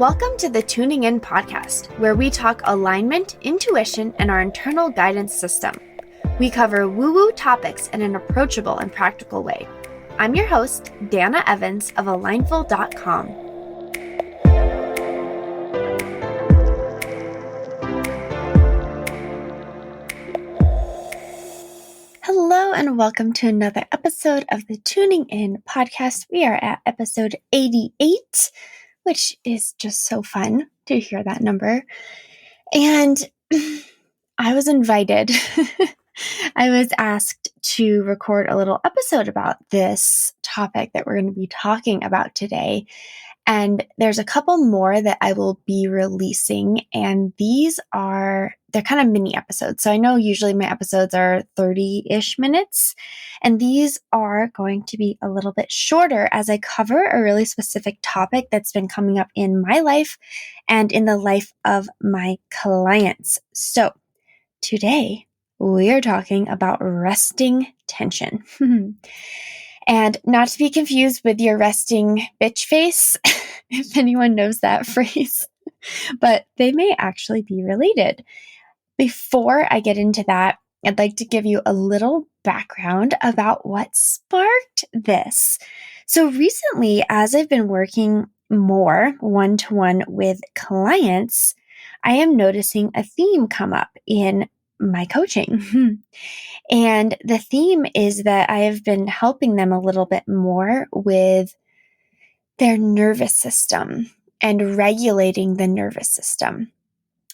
Welcome to the Tuning In podcast, where we talk alignment, intuition, and our internal guidance system. We cover woo-woo topics in an approachable and practical way. I'm your host, Dana Evans of alignful.com. Hello and welcome to another episode of the Tuning In podcast. We are at episode 88, which is just so fun to hear that number. And I was invited, I was asked to record a little episode about this topic that we're going to be talking about today. And there's a couple more that I will be releasing, and they're kind of mini episodes. So I know usually my episodes are 30-ish minutes, and these are going to be a little bit shorter as I cover a really specific topic that's been coming up in my life and in the life of my clients. So today we are talking about resting tension. And not to be confused with your resting bitch face, if anyone knows that phrase, but they may actually be related. Before I get into that, I'd like to give you a little background about what sparked this. So recently, as I've been working more one-to-one with clients, I am noticing a theme come up in my coaching. And the theme is that I have been helping them a little bit more with their nervous system and regulating the nervous system.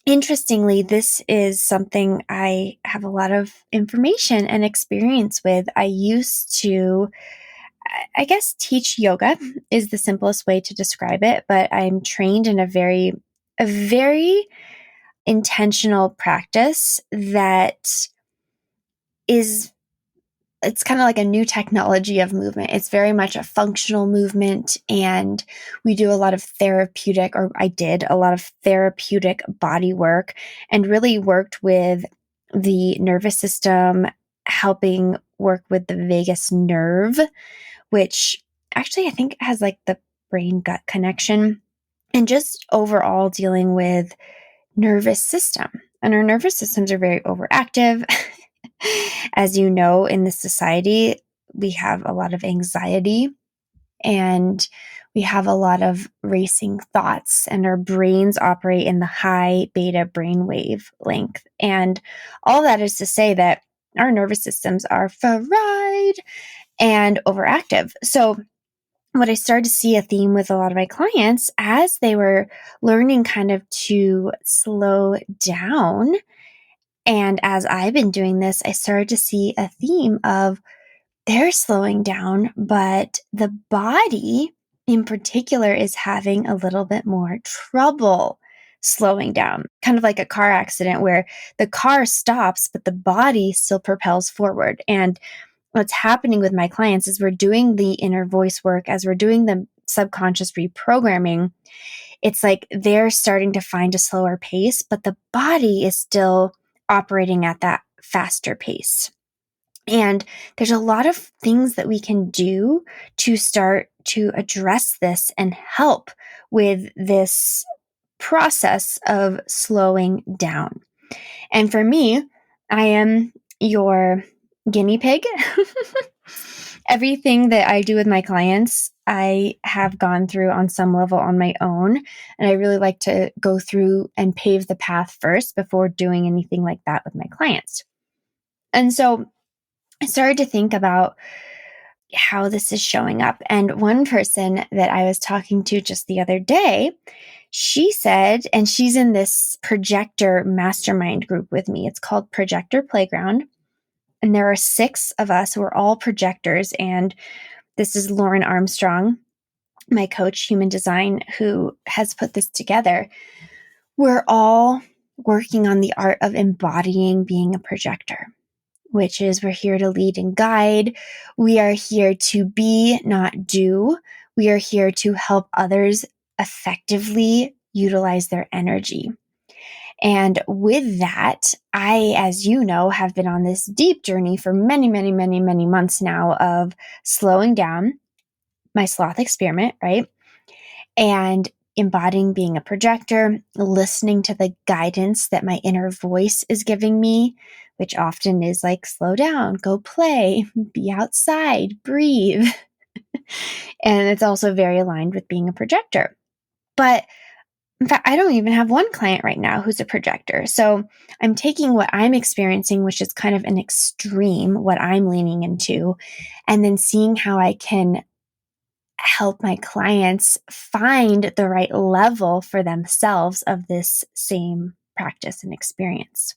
Interestingly, this is something I have a lot of information and experience with. I used to, I guess, teach yoga is the simplest way to describe it, but I'm trained in a very intentional practice that it's kind of like a new technology of movement. It's very much a functional movement, and we do a lot of I did a lot of therapeutic body work and really worked with the nervous system, helping work with the vagus nerve, which actually I think has like the brain-gut connection, and just overall dealing with nervous system. And our nervous systems are very overactive. As you know, in this society, we have a lot of anxiety and we have a lot of racing thoughts, and our brains operate in the high beta brainwave length. And all that is to say that our nervous systems are fried and overactive. So what I started to see a theme with a lot of my clients as they were learning kind of to slow down. And as I've been doing this, I started to see a theme of they're slowing down, but the body in particular is having a little bit more trouble slowing down. Kind of like a car accident where the car stops, but the body still propels forward. And what's happening with my clients is we're doing the inner voice work, as we're doing the subconscious reprogramming. It's like they're starting to find a slower pace, but the body is still operating at that faster pace. And there's a lot of things that we can do to start to address this and help with this process of slowing down. And for me, I am your guinea pig. Everything that I do with my clients, I have gone through on some level on my own. And I really like to go through and pave the path first before doing anything like that with my clients. And so I started to think about how this is showing up. And one person that I was talking to just the other day, she said, and she's in this projector mastermind group with me. It's called Projector Playground. And there are 6 of us. We're all projectors. And this is Lauren Armstrong, my coach, Human Design, who has put this together. We're all working on the art of embodying being a projector, which is we're here to lead and guide. We are here to be, not do. We are here to help others effectively utilize their energy. And with that, I, as you know, have been on this deep journey for many months now of slowing down, my sloth experiment, right? And embodying being a projector, listening to the guidance that my inner voice is giving me, which often is like, slow down, go play, be outside, breathe. And it's also very aligned with being a projector. But in fact, I don't even have one client right now who's a projector. So I'm taking what I'm experiencing, which is kind of an extreme, what I'm leaning into, and then seeing how I can help my clients find the right level for themselves of this same practice and experience.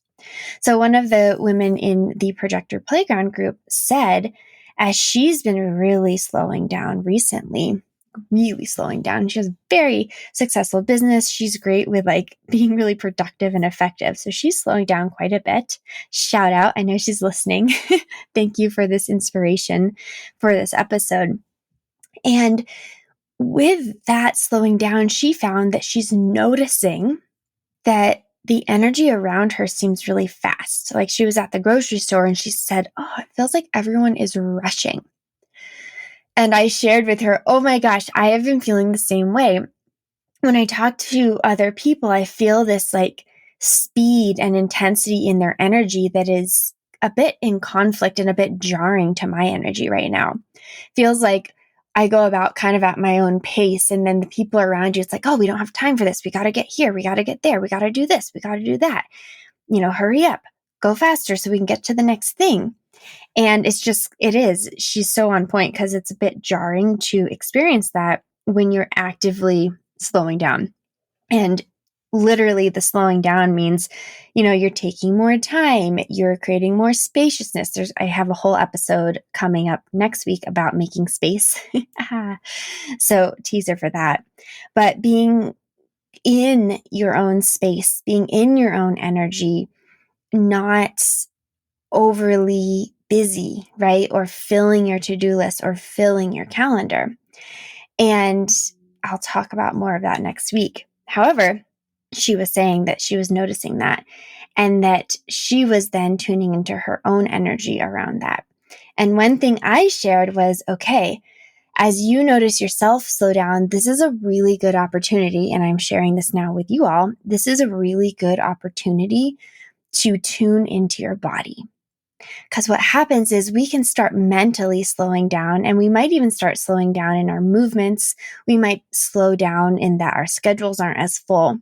So one of the women in the Projector Playground group said, as she's been really slowing down recently, really slowing down. She has a very successful business. She's great with like being really productive and effective. So she's slowing down quite a bit. Shout out. I know she's listening. Thank you for this inspiration for this episode. And with that slowing down, she found that she's noticing that the energy around her seems really fast. Like she was at the grocery store and she said, "Oh, it feels like everyone is rushing." And I shared with her, "Oh my gosh, I have been feeling the same way. When I talk to other people, I feel this like speed and intensity in their energy that is a bit in conflict and a bit jarring to my energy right now. Feels like I go about kind of at my own pace, and then the people around you, it's like, oh, we don't have time for this. We got to get here. We got to get there. We got to do this. We got to do that. Hurry up, go faster so we can get to the next thing." And she's so on point because it's a bit jarring to experience that when you're actively slowing down. And literally the slowing down means, you're taking more time, you're creating more spaciousness. I have a whole episode coming up next week about making space. So teaser for that. But being in your own space, being in your own energy, not overly busy, right? Or filling your to-do list or filling your calendar. And I'll talk about more of that next week. However, she was saying that she was noticing that and that she was then tuning into her own energy around that. And one thing I shared was, okay, as you notice yourself slow down, this is a really good opportunity. And I'm sharing this now with you all. This is a really good opportunity to tune into your body. Because what happens is we can start mentally slowing down, and we might even start slowing down in our movements. We might slow down in that our schedules aren't as full.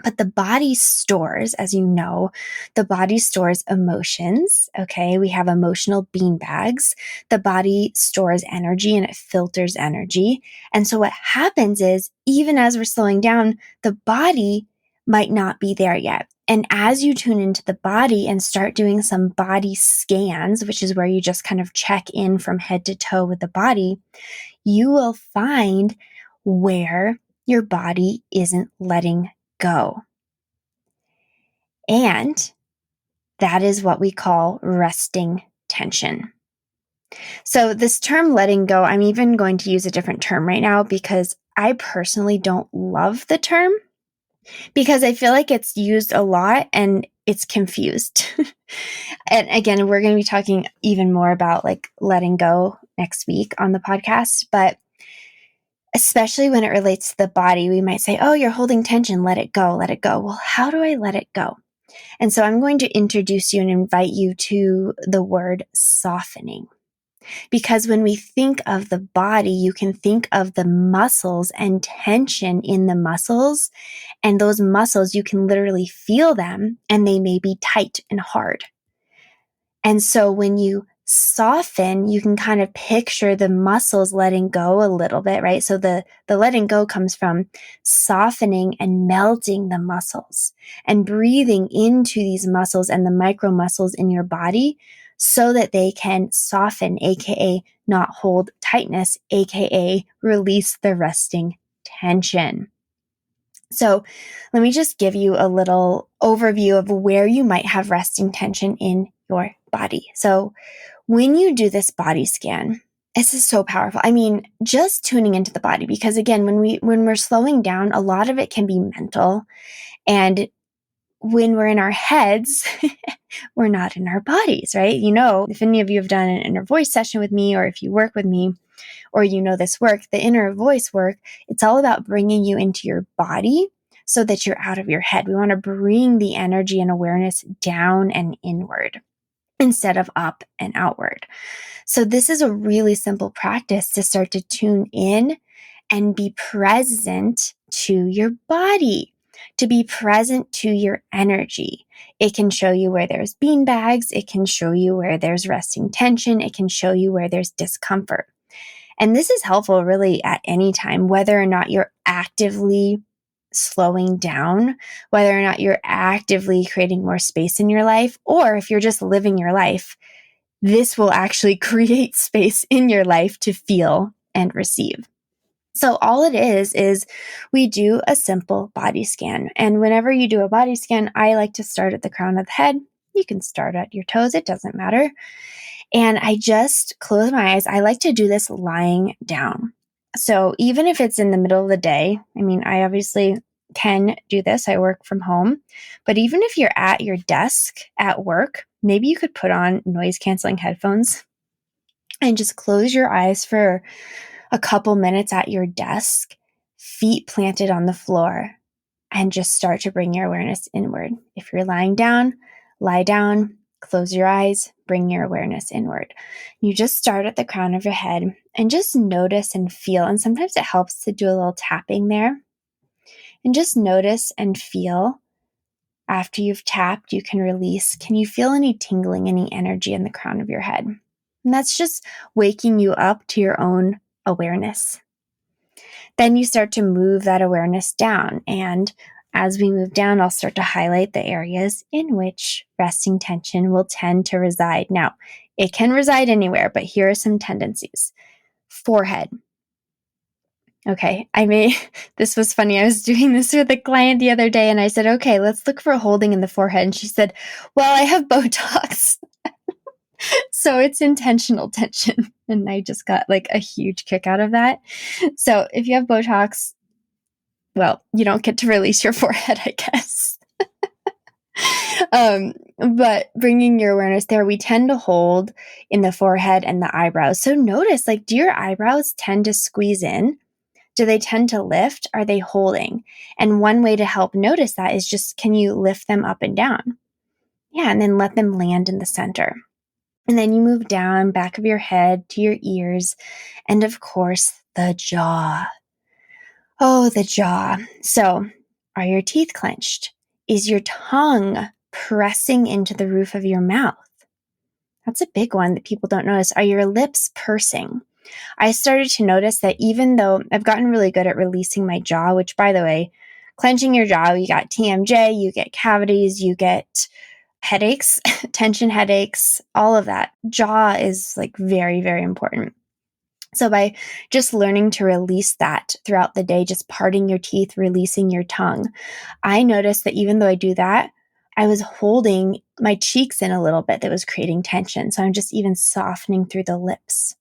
But the body stores, as you know, the body stores emotions. Okay. We have emotional bean bags. The body stores energy and it filters energy. And so what happens is, even as we're slowing down, the body might not be there yet. And as you tune into the body and start doing some body scans, which is where you just kind of check in from head to toe with the body, you will find where your body isn't letting go. And that is what we call resting tension. So this term letting go, I'm even going to use a different term right now because I personally don't love the term, because I feel like it's used a lot and it's confused. And again, we're going to be talking even more about like letting go next week on the podcast, but especially when it relates to the body, we might say, oh, you're holding tension, let it go, let it go. Well, how do I let it go? And so I'm going to introduce you and invite you to the word softening. Because when we think of the body, you can think of the muscles and tension in the muscles. And those muscles, you can literally feel them and they may be tight and hard. And so when you soften, you can kind of picture the muscles letting go a little bit, right? So the letting go comes from softening and melting the muscles and breathing into these muscles and the micro muscles in your body so that they can soften, aka not hold tightness, aka release the resting tension. So let me just give you a little overview of where you might have resting tension in your body. So when you do this body scan, this is so powerful. I mean, just tuning into the body, because again, when we're slowing down, a lot of it can be mental. And when we're in our heads, we're not in our bodies, right? If any of you have done an inner voice session with me, or if you work with me, or this work, the inner voice work, it's all about bringing you into your body so that you're out of your head. We want to bring the energy and awareness down and inward instead of up and outward. So this is a really simple practice to start to tune in and be present to your body, to be present to your energy. It can show you where there's bean bags. It can show you where there's resting tension. It can show you where there's discomfort. And this is helpful really at any time, whether or not you're actively slowing down, whether or not you're actively creating more space in your life, or if you're just living your life, this will actually create space in your life to feel and receive. So all it is we do a simple body scan. And whenever you do a body scan, I like to start at the crown of the head. You can start at your toes. It doesn't matter. And I just close my eyes. I like to do this lying down. So even if it's in the middle of the day, I obviously can do this. I work from home. But even if you're at your desk at work, maybe you could put on noise canceling headphones and just close your eyes for a couple minutes at your desk, feet planted on the floor, and just start to bring your awareness inward. If you're lying down, lie down, close your eyes, bring your awareness inward. You just start at the crown of your head and just notice and feel. And sometimes it helps to do a little tapping there. And just notice and feel. After you've tapped, you can release. Can you feel any tingling, any energy in the crown of your head? And that's just waking you up to your own awareness. Then you start to move that awareness down. And as we move down, I'll start to highlight the areas in which resting tension will tend to reside. Now, it can reside anywhere, but here are some tendencies. Forehead. Okay, this was funny. I was doing this with a client the other day and I said, okay, let's look for a holding in the forehead. And she said, well, I have Botox. So it's intentional tension. And I just got a huge kick out of that. So if you have Botox, well, you don't get to release your forehead, I guess. But bringing your awareness there, we tend to hold in the forehead and the eyebrows. So notice, do your eyebrows tend to squeeze in? Do they tend to lift? Are they holding? And one way to help notice that is just, can you lift them up and down? Yeah, and then let them land in the center. And then you move down, back of your head to your ears, and of course, the jaw. Oh, the jaw. So, are your teeth clenched? Is your tongue pressing into the roof of your mouth? That's a big one that people don't notice. Are your lips pursing? I started to notice that even though I've gotten really good at releasing my jaw, which, by the way, clenching your jaw, you got TMJ, you get cavities, you get headaches, tension headaches, all of that. Jaw is very, very important. So by just learning to release that throughout the day, just parting your teeth, releasing your tongue, I noticed that even though I do that, I was holding my cheeks in a little bit that was creating tension. So I'm just even softening through the lips.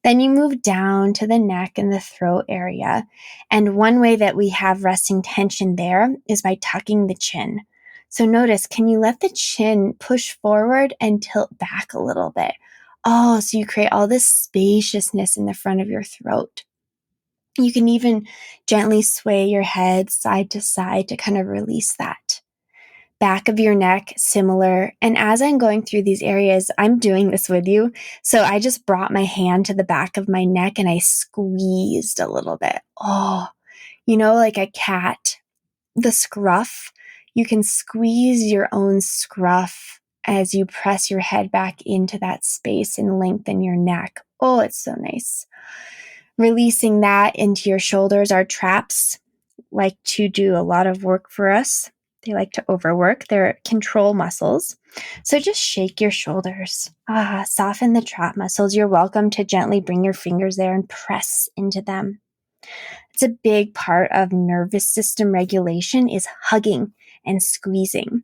Then you move down to the neck and the throat area. And one way that we have resting tension there is by tucking the chin. So notice, can you let the chin push forward and tilt back a little bit? Oh, so you create all this spaciousness in the front of your throat. You can even gently sway your head side to side to kind of release that. Back of your neck, similar. And as I'm going through these areas, I'm doing this with you. So I just brought my hand to the back of my neck and I squeezed a little bit. Oh, like a cat, the scruff. You can squeeze your own scruff as you press your head back into that space and lengthen your neck. Oh, it's so nice. Releasing that into your shoulders. Our traps like to do a lot of work for us. They like to overwork. They're control muscles. So just shake your shoulders. Soften the trap muscles. You're welcome to gently bring your fingers there and press into them. It's a big part of nervous system regulation is hugging and squeezing.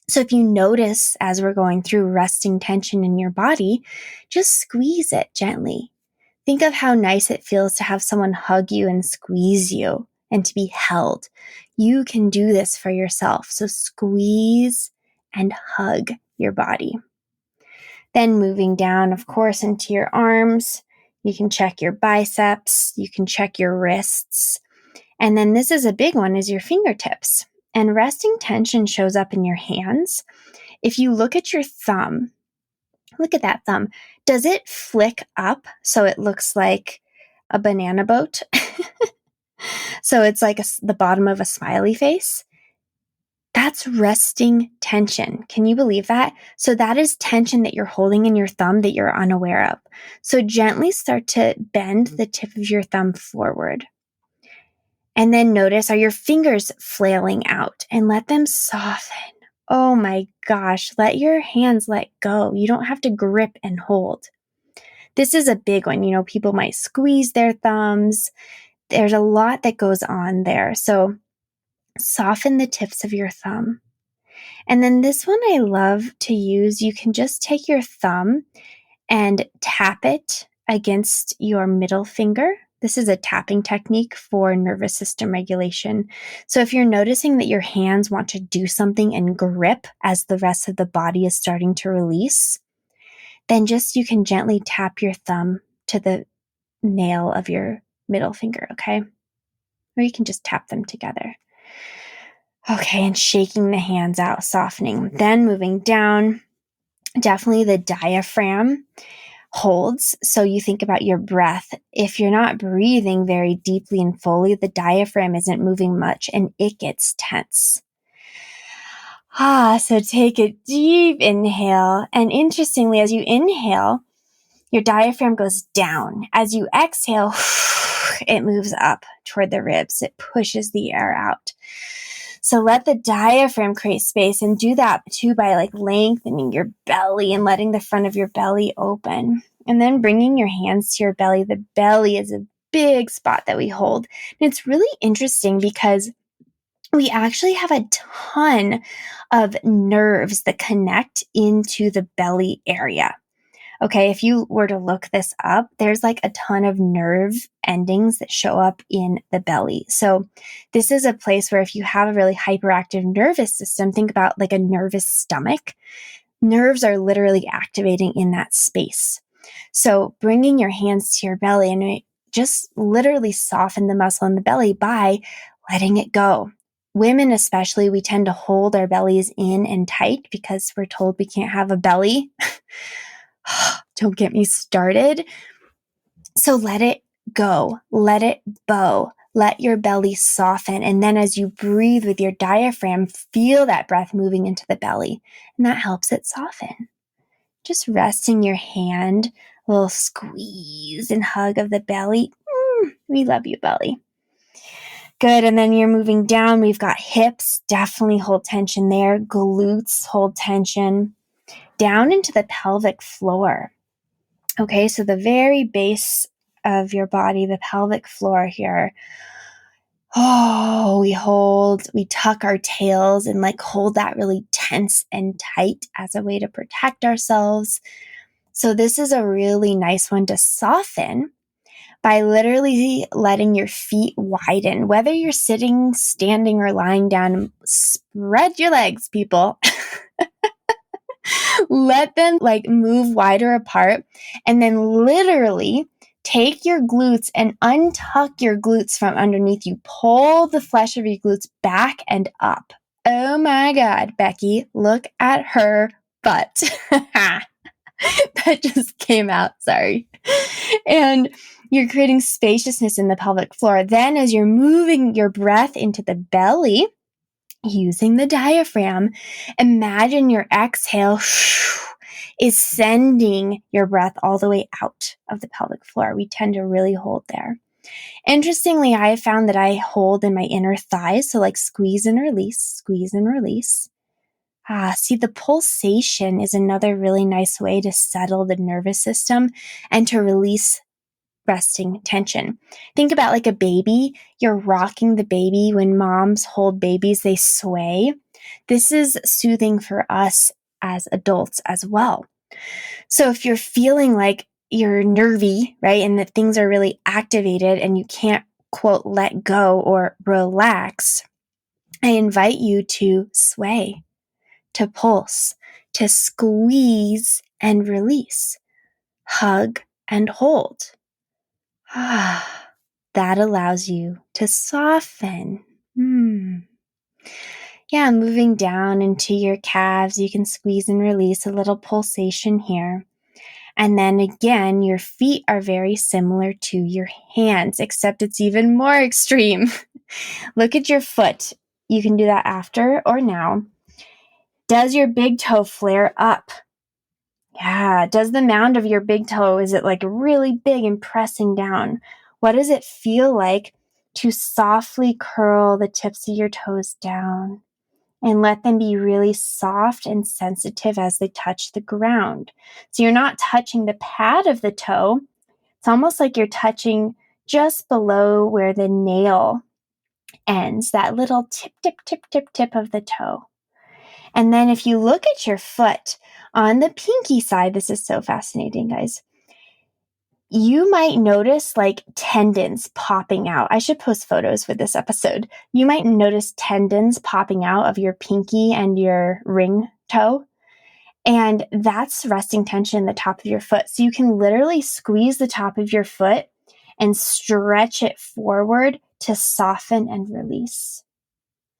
So if you notice as we're going through resting tension in your body, just squeeze it gently. Think of how nice it feels to have someone hug you and squeeze you and to be held. You can do this for yourself. So squeeze and hug your body. Then moving down, of course, into your arms, you can check your biceps, you can check your wrists. And then this is a big one, is your fingertips. And resting tension shows up in your hands. If you look at your thumb, look at that thumb. Does it flick up so it looks like a banana boat? So it's like the bottom of a smiley face? That's resting tension. Can you believe that? So that is tension that you're holding in your thumb that you're unaware of. So gently start to bend the tip of your thumb forward. And then notice, are your fingers flailing out? And let them soften. Oh my gosh, let your hands let go. You don't have to grip and hold. This is a big one. You know, people might squeeze their thumbs. There's a lot that goes on there. So soften the tips of your thumb. And then this one I love to use. You can just take your thumb and tap it against your middle finger. This is a tapping technique for nervous system regulation. So if you're noticing that your hands want to do something and grip as the rest of the body is starting to release, then just you can gently tap your thumb to the nail of your middle finger, okay? Or you can just tap them together. Okay, and shaking the hands out, softening. Then moving down, definitely the diaphragm holds. So you think about your breath. If you're not breathing very deeply and fully, the diaphragm isn't moving much and it gets tense. So take a deep inhale. And interestingly, as you inhale, your diaphragm goes down. As you exhale, it moves up toward the ribs. It pushes the air out. So let the diaphragm create space, and do that too by like lengthening your belly and letting the front of your belly open. And then bringing your hands to your belly. The belly is a big spot that we hold. And it's really interesting because we actually have a ton of nerves that connect into the belly area. Okay, if you were to look this up, there's like a ton of nerve endings that show up in the belly. So this is a place where if you have a really hyperactive nervous system, think about like a nervous stomach. Nerves are literally activating in that space. So bringing your hands to your belly and just literally soften the muscle in the belly by letting it go. Women especially, we tend to hold our bellies in and tight because we're told we can't have a belly. Don't get me started. So let it go. Let it bow. Let your belly soften. And then as you breathe with your diaphragm, feel that breath moving into the belly. And that helps it soften. Just resting your hand, a little squeeze and hug of the belly. We love you, belly. Good. And then you're moving down. We've got hips. Definitely hold tension there. Glutes, hold tension. Down into the pelvic floor. Okay, so the very base of your body, the pelvic floor here. We tuck our tails and like hold that really tense and tight as a way to protect ourselves. So this is a really nice one to soften by literally letting your feet widen. Whether you're sitting, standing, or lying down, spread your legs, people. Let them like move wider apart, and then literally take your glutes and untuck your glutes from underneath you. Pull the flesh of your glutes back and up. Oh my God, Becky, look at her butt. That just came out, sorry. And you're creating spaciousness in the pelvic floor. Then as you're moving your breath into the belly, using the diaphragm, imagine your exhale is sending your breath all the way out of the pelvic floor. We tend to really hold there. Interestingly, I have found that I hold in my inner thighs, so like squeeze and release, squeeze and release. See, the pulsation is another really nice way to settle the nervous system and to release resting tension. Think about like a baby. You're rocking the baby. When moms hold babies, they sway. This is soothing for us as adults as well. So if you're feeling like you're nervy, right, and that things are really activated and you can't, quote, let go or relax, I invite you to sway, to pulse, to squeeze and release, hug and hold. That allows you to soften. Yeah, moving down into your calves, you can squeeze and release, a little pulsation here. And then again, your feet are very similar to your hands, except it's even more extreme. Look at your foot. You can do that after or now. Does your big toe flare up? Yeah. Does the mound of your big toe, is it like really big and pressing down? What does it feel like to softly curl the tips of your toes down and let them be really soft and sensitive as they touch the ground? So you're not touching the pad of the toe. It's almost like you're touching just below where the nail ends, that little tip, tip, tip, tip, tip of the toe. And then if you look at your foot on the pinky side, this is so fascinating, guys. You might notice like tendons popping out. I should post photos for this episode. You might notice tendons popping out of your pinky and your ring toe. And that's resting tension in the top of your foot. So you can literally squeeze the top of your foot and stretch it forward to soften and release.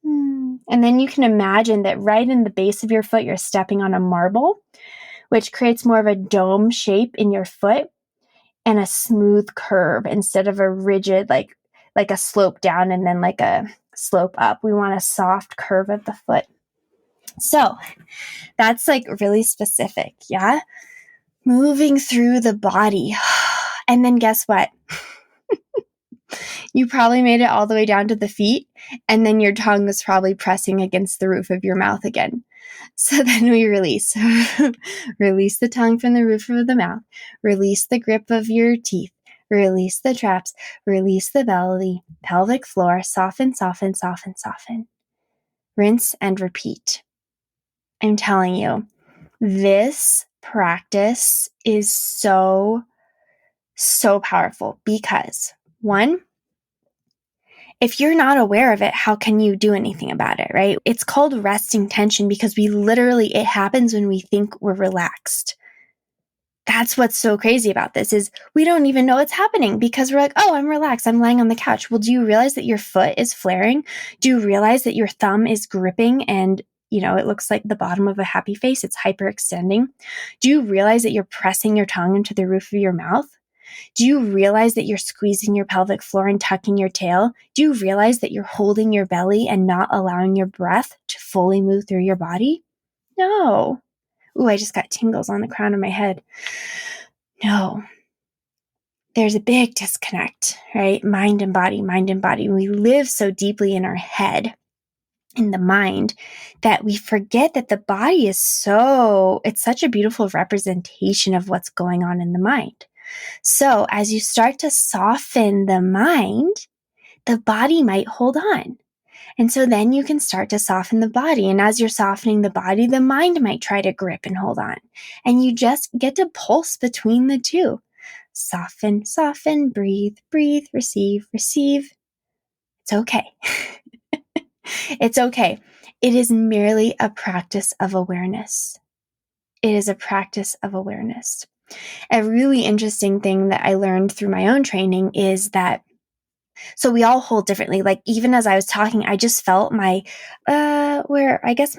And then you can imagine that right in the base of your foot, you're stepping on a marble, which creates more of a dome shape in your foot and a smooth curve instead of a rigid, like a slope down and then like a slope up. We want a soft curve of the foot. So that's like really specific. Yeah. Moving through the body. And then guess what? You probably made it all the way down to the feet, and then your tongue was probably pressing against the roof of your mouth again. So then we release. Release the tongue from the roof of the mouth. Release the grip of your teeth. Release the traps. Release the belly, pelvic floor. Soften, soften, soften, soften. Rinse and repeat. I'm telling you, this practice is so powerful because, one, if you're not aware of it, how can you do anything about it, right? It's called resting tension because it happens when we think we're relaxed. That's what's so crazy about this is we don't even know it's happening because we're like, oh, I'm relaxed. I'm lying on the couch. Well, do you realize that your foot is flaring? Do you realize that your thumb is gripping and it looks like the bottom of a happy face? It's hyperextending. Do you realize that you're pressing your tongue into the roof of your mouth? Do you realize that you're squeezing your pelvic floor and tucking your tail? Do you realize that you're holding your belly and not allowing your breath to fully move through your body? No. Ooh, I just got tingles on the crown of my head. No. There's a big disconnect, right? Mind and body, mind and body. We live so deeply in our head, in the mind, that we forget that the body is it's such a beautiful representation of what's going on in the mind. So as you start to soften the mind, the body might hold on. And so then you can start to soften the body. And as you're softening the body, the mind might try to grip and hold on. And you just get to pulse between the two. Soften, soften, breathe, breathe, receive, receive. It's okay. It's okay. It is merely a practice of awareness. It is a practice of awareness. A really interesting thing that I learned through my own training is that, so we all hold differently. Like even as I was talking, I just felt my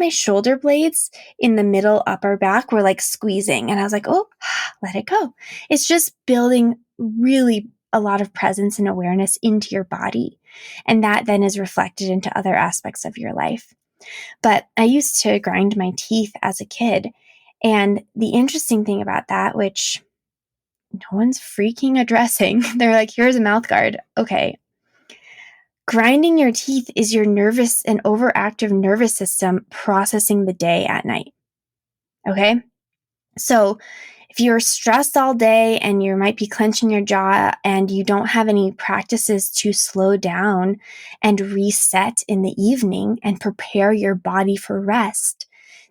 shoulder blades in the middle upper back were like squeezing. And I was like, oh, let it go. It's just building really a lot of presence and awareness into your body. And that then is reflected into other aspects of your life. But I used to grind my teeth as a kid. And the interesting thing about that, which no one's freaking addressing, they're like, here's a mouth guard. Okay. Grinding your teeth is your nervous and overactive nervous system processing the day at night. Okay. So if you're stressed all day and you might be clenching your jaw and you don't have any practices to slow down and reset in the evening and prepare your body for rest,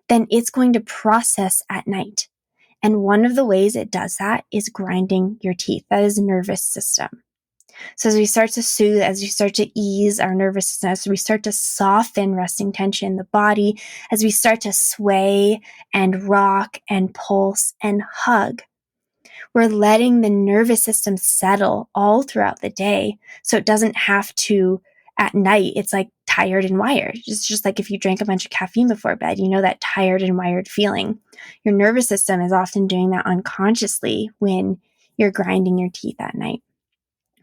then it's going to process at night. And one of the ways it does that is grinding your teeth. That is nervous system. So as we start to soothe, as we start to ease our nervous system, as we start to soften resting tension in the body, as we start to sway and rock and pulse and hug, we're letting the nervous system settle all throughout the day. So it doesn't have to, at night, it's like tired and wired. It's just like if you drank a bunch of caffeine before bed, you know that tired and wired feeling. Your nervous system is often doing that unconsciously when you're grinding your teeth at night.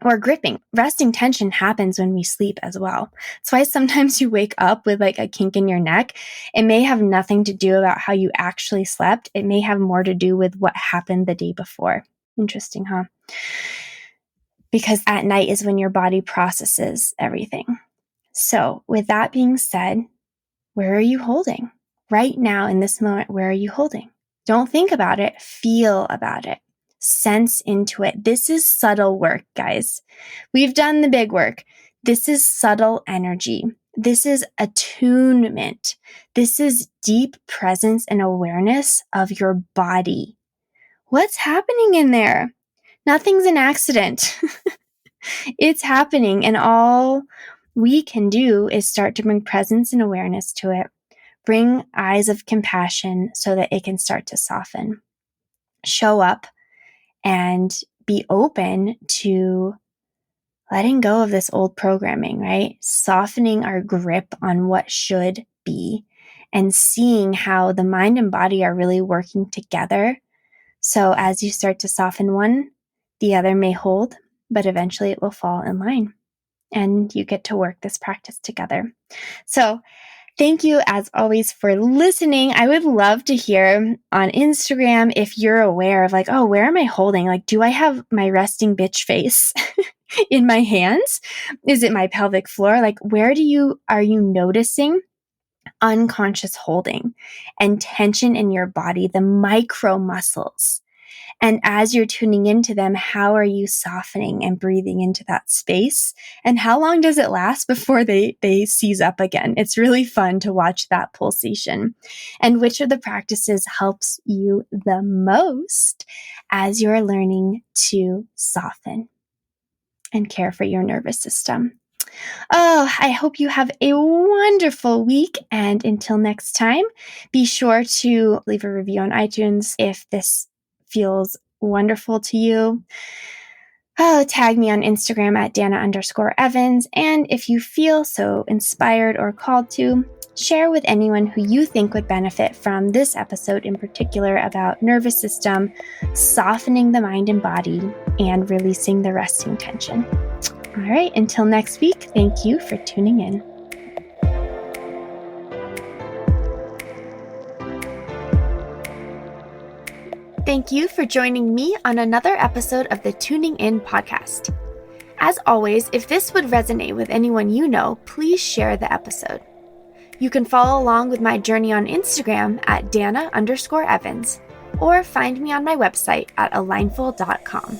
Or gripping. Resting tension happens when we sleep as well. That's why sometimes you wake up with like a kink in your neck. It may have nothing to do about how you actually slept. It may have more to do with what happened the day before. Interesting, huh? Because at night is when your body processes everything. So with that being said, where are you holding? Right now in this moment, where are you holding? Don't think about it. Feel about it. Sense into it. This is subtle work, guys. We've done the big work. This is subtle energy. This is attunement. This is deep presence and awareness of your body. What's happening in there? Nothing's an accident. It's happening, and all we can do is start to bring presence and awareness to it. Bring eyes of compassion so that it can start to soften. Show up and be open to letting go of this old programming, right? Softening our grip on what should be and seeing how the mind and body are really working together. So as you start to soften one, the other may hold, but eventually it will fall in line and you get to work this practice together. So thank you, as always, for listening. I would love to hear on Instagram if you're aware of like, oh, where am I holding? Like, do I have my resting bitch face in my hands? Is it my pelvic floor? Like, where are you noticing unconscious holding and tension in your body, the micro muscles? And as you're tuning into them, how are you softening and breathing into that space? And how long does it last before they seize up again? It's really fun to watch that pulsation. And which of the practices helps you the most as you're learning to soften and care for your nervous system? Oh, I hope you have a wonderful week. And until next time, be sure to leave a review on iTunes if this feels wonderful to you. Oh, tag me on Instagram at Dana_Evans. And if you feel so inspired or called to, share with anyone who you think would benefit from this episode in particular about nervous system, softening the mind and body, and releasing the resting tension. All right, until next week, thank you for tuning in. Thank you for joining me on another episode of the Tuning In podcast. As always, if this would resonate with anyone you know, please share the episode. You can follow along with my journey on Instagram at Dana_Evans or find me on my website at alignful.com.